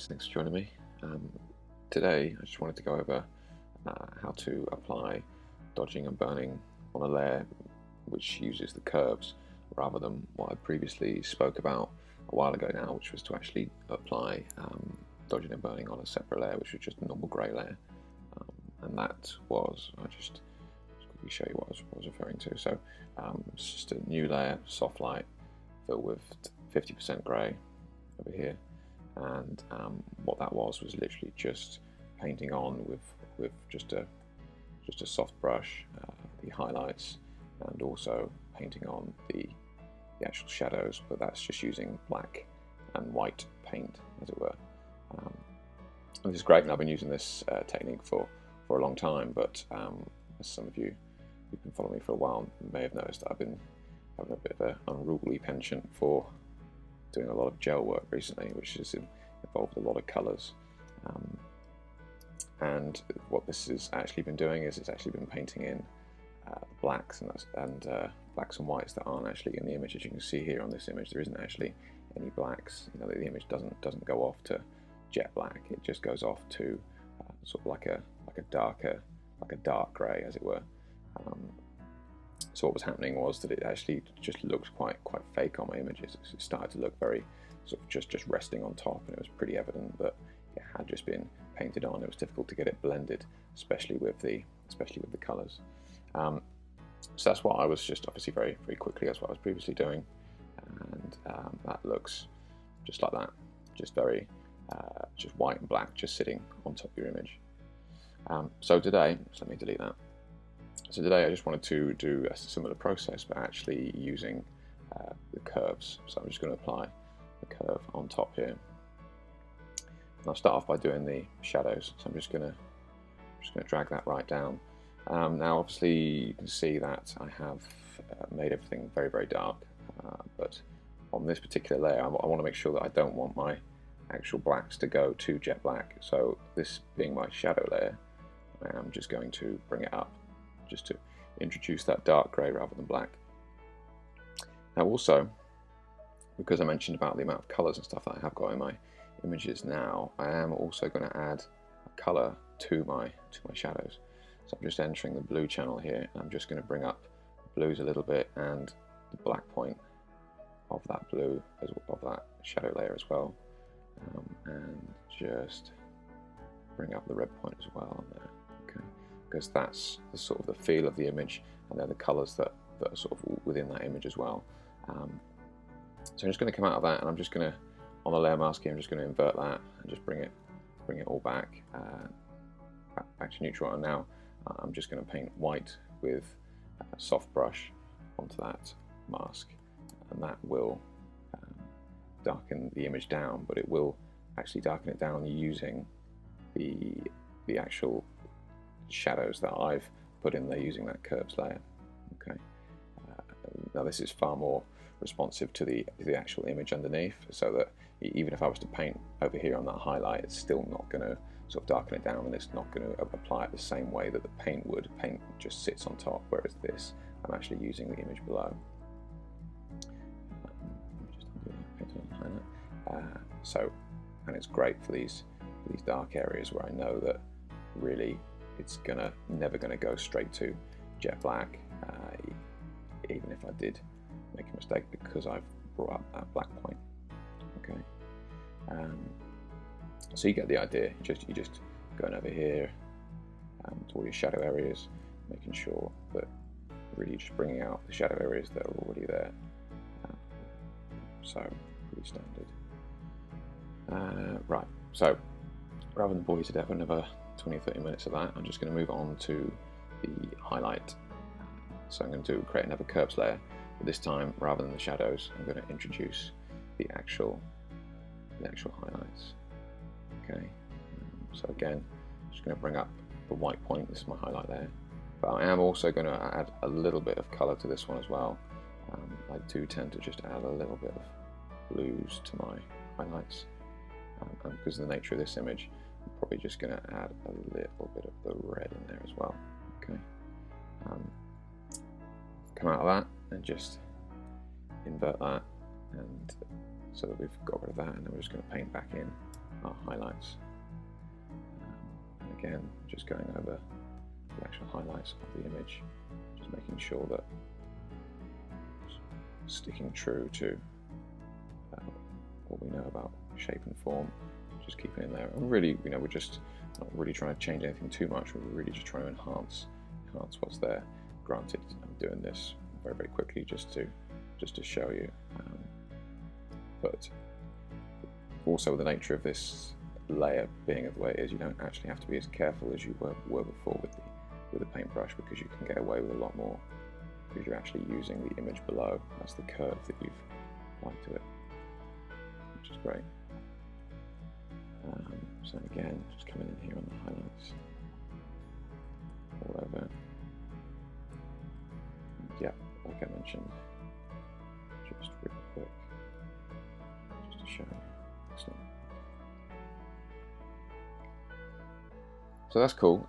guys, thanks for joining me. Today I just wanted to go over how to apply dodging and burning on a layer which uses the curves rather than what I previously spoke about a while ago now, which was to actually apply dodging and burning on a separate layer, which was just a normal grey layer. And that was, I'll just quickly show you what I was referring to. So it's just a new layer, soft light, filled with 50% grey over here. And what that was literally just painting on with just a soft brush the highlights, and also painting on the actual shadows, but that's just using black and white paint, as it were. This is great, and I've been using this technique for a long time, but as some of you who've been following me for a while may have noticed, that I've been having a bit of an unruly penchant for doing a lot of gel work recently, which has involved a lot of colours. And what this has actually been doing is it's actually been painting in blacks and blacks and whites that aren't actually in the image. As you can see here on this image, there isn't actually any blacks. You know, the image doesn't go off to jet black. It just goes off to sort of like a dark grey, as it were. So what was happening was that it actually just looked quite fake on my images. It started to look very sort of just resting on top, and it was pretty evident that it had just been painted on. It was difficult to get it blended, especially with the colours. So that's what I was just obviously very quickly. That's what I was previously doing, and that looks just like that, just very just white and black, just sitting on top of your image. So today, let me delete that. So today I just wanted to do a similar process, but actually using the curves. So I'm just going to apply the curve on top here. And I'll start off by doing the shadows. So I'm just going to drag that right down. Now obviously you can see that I have made everything very dark, but on this particular layer I want to make sure that I don't want my actual blacks to go to jet black. So this being my shadow layer, I am just going to bring it up, just to introduce that dark grey rather than black. Now also, because I mentioned about the amount of colours and stuff that I have got in my images now, I am also going to add a colour to my shadows. So I'm just entering the blue channel here, and I'm just going to bring up the blues a little bit and the black point of that blue, of that shadow layer as well, and just bring up the red point as well on there. Okay, because that's the sort of the feel of the image, and they're the colours that are sort of within that image as well. So I'm just going to come out of that, and I'm just going to, on the layer mask here, I'm just going to invert that and just bring it all back to neutral. And now I'm just going to paint white with a soft brush onto that mask, and that will darken the image down, but it will actually darken it down using the actual shadows that I've put in there using that curves layer. Okay. Now this is far more responsive to the actual image underneath, so that even if I was to paint over here on that highlight, it's still not going to sort of darken it down, and it's not going to apply it the same way that the paint would. Paint just sits on top, whereas this, I'm actually using the image below. Just undo that, paint on the highlight. So, and it's great for these dark areas where I know that really it's never gonna go straight to jet black, even if I did make a mistake, because I've brought up that black point. Okay. So you get the idea. You're just going over here to all your shadow areas, making sure that really just bringing out the shadow areas that are already there. So pretty standard. Right. So rather than bore you to death with another 20 or 30 minutes of that, I'm just going to move on to the highlight. So I'm going to create another curves layer, but this time rather than the shadows, I'm going to introduce the actual highlights. Okay, so again, just going to bring up the white point. This is my highlight there, but I am also going to add a little bit of colour to this one as well. I do tend to just add a little bit of blues to my highlights, and because of the nature of this image, I'm probably just going to add a little bit of the red in there as well. Okay, come out of that and just invert that, and so that we've got rid of that, and then we're just going to paint back in our highlights. Again, just going over the actual highlights of the image, just making sure that sticking true to what we know about shape and form, just keeping it in there. And really, we're just not really trying to change anything too much. We're really just trying to enhance what's there. Granted, I'm doing this very, very quickly just to show you, but also the nature of this layer being the way it is, you don't actually have to be as careful as you were before with the paintbrush, because you can get away with a lot more because you're actually using the image below. That's the curve that you've applied to it, which is great. So again, just coming in here on the highlights, all over. And yeah, like I mentioned, just really quick, just to show you. Excellent. So that's cool.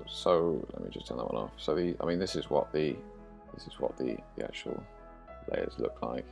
So let me just turn that one off. So this is what the actual layers look like.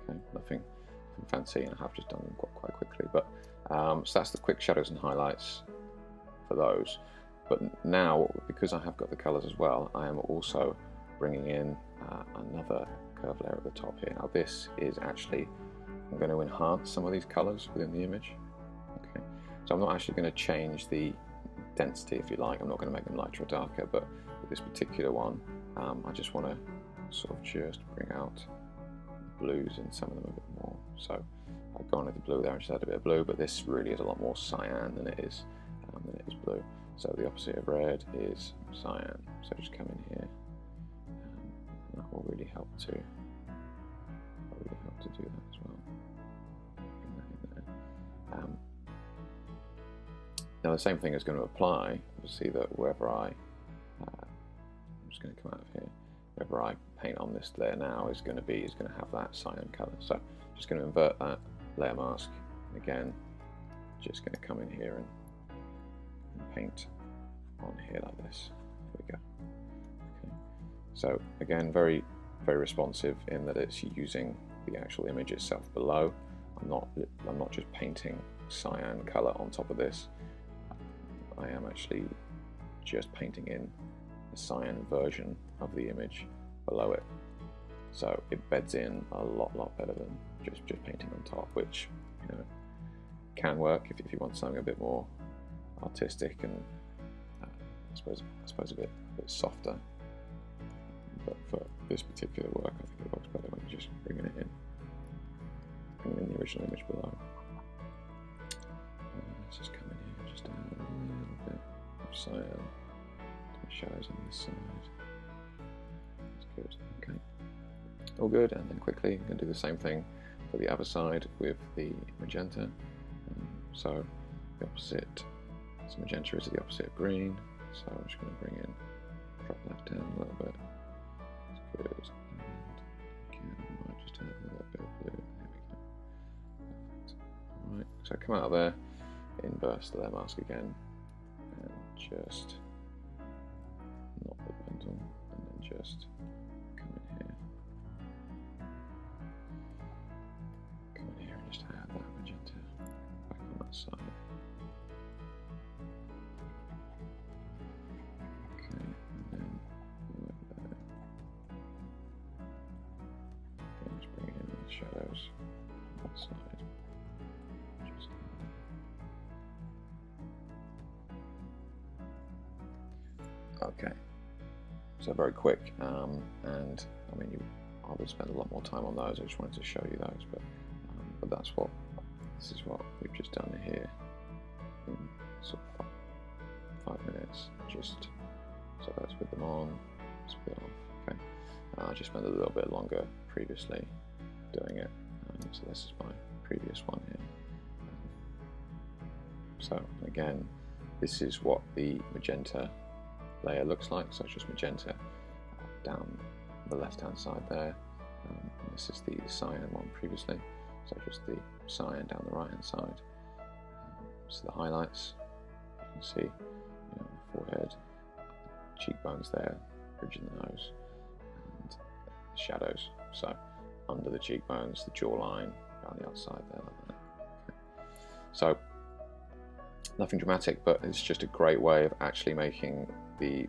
Okay, nothing fancy, and I have just done them quite quickly. But so that's the quick shadows and highlights for those. But now, because I have got the colors as well, I am also bringing in another curve layer at the top here. Now this is actually, I'm going to enhance some of these colors within the image. Okay, so I'm not actually going to change the density, if you like. I'm not going to make them lighter or darker, but with this particular one, I just want to sort of just bring out blues in some of them a bit more. So I'll go on with the blue there and just add a bit of blue, but this really is a lot more cyan than it is blue. So the opposite of red is cyan. So just come in here, that will really help to do that as well. Bring that in there. Now the same thing is going to apply. You'll see that wherever I'm just going to come out of here, wherever I paint on this layer now is going to have that cyan color. So just going to invert that layer mask. Again, just going to come in here and paint on here like this. There we go. Okay. So again, very, very responsive in that it's using the actual image itself below. I'm not just painting cyan color on top of this. I am actually just painting in a cyan version of the image below it. So it beds in a lot better than just painting on top, which can work if you want something a bit more artistic and I suppose a bit softer. But for this particular work, I think it works better when you're just bringing it in, bringing in the original image below. Let's just come in here and just add a little bit of cyan to the shadows on this side. That's good. Okay, all good. And then quickly, I'm going to do the same thing for the other side with the magenta. So the opposite, so magenta is the opposite of green. So I'm just going to bring in, drop that down a little bit. That's good. And again, I might just add a little bit of blue. There we go. Perfect. Alright, so come out of there, inverse the layer mask again, and just not the pendulum, and then just come in here. Come in here and just add that magenta back on that side. Shadows on that side. Just okay, so very quick, and I mean, I would spend a lot more time on those. I just wanted to show you those, but this is what we've just done here in sort of 5 minutes. Just so let's put them on, let's put it off. Okay, I just spent a little bit longer previously doing it, so this is my previous one here. So again, this is what the magenta layer looks like. So it's just magenta down the left hand side there, and this is the cyan one previously, so just the cyan down the right hand side. So the highlights, you can see the forehead, cheekbones there, bridge in the nose, and the shadows. So under the cheekbones, the jawline, around the outside there like that. Okay. So Nothing dramatic, but it's just a great way of actually making the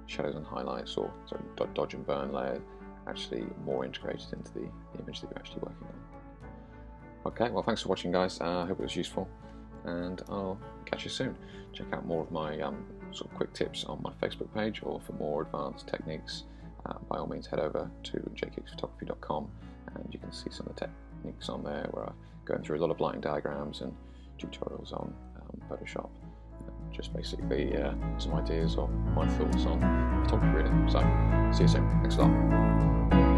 shadows and highlights, or sorry, dodge and burn layer, actually more integrated into the image that you're actually working on. Okay, well, thanks for watching, guys. I hope it was useful, and I'll catch you soon. Check out more of my sort of quick tips on my Facebook page, or for more advanced techniques, by all means head over to jkicksphotography.com, and you can see some of the techniques on there where I'm going through a lot of lighting diagrams and tutorials on Photoshop, just basically some ideas or my thoughts on photography really. So see you soon. Thanks a lot.